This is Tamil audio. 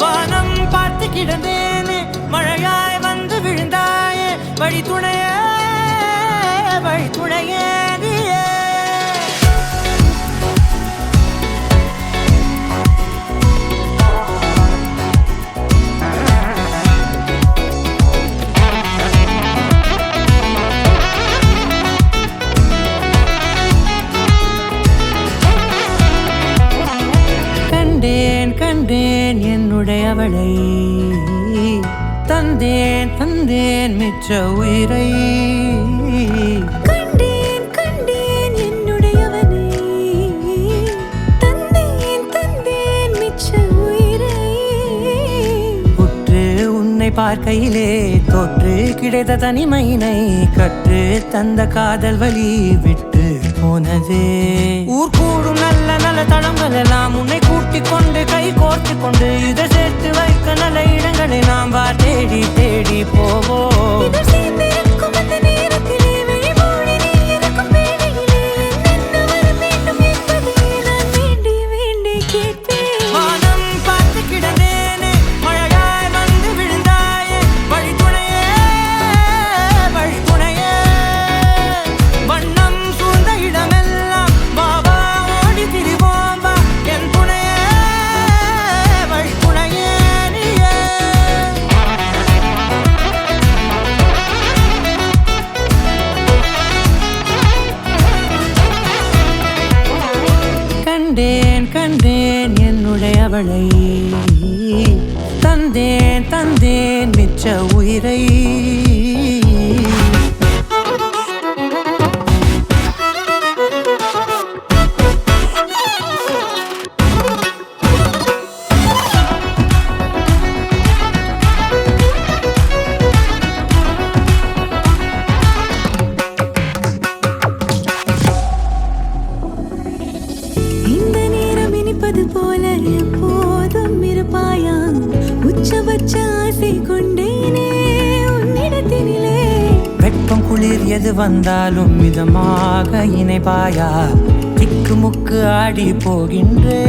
வானம் பார்த்து கிடந்தேனே, மழையாய் வந்து விழுந்தாயே, வழி துணையே நீயே. கண்டேன் என்னுடையவளை, தந்தேன் மிச்ச உயிரை. கண்டேன் என்னுடையவனை, தந்தேன் மிச்ச உயிரை. உற்று உன்னை பார்க்கையிலே தோற்று கிடைத்த தனிமையினை கற்று தந்த காதல் வழி விட்டு போனதே. ஊர் கூடும் நல்ல நல்ல தளங்கள் எல்லாம் உன்னை கூட்டிக் கொண்டு கை கோர்த்து கொண்டு இதை சேர்த்து வைக்க நல்ல இடங்களை நாம் தேடி தேடி போவோம். கண்டேன் என்னுடையவளை, தந்தேன் மிச்ச உயிரை. போல எப்போதும் இருப்பாயா, உச்சபட்ச ஆசை கொண்டேனே உன்னிடத்தினிலே. வெப்பம் குளிர் எது வந்தாலும் மிதமாக இணைப்பாயா, திக்கு முக்கு ஆடி போகின்றே.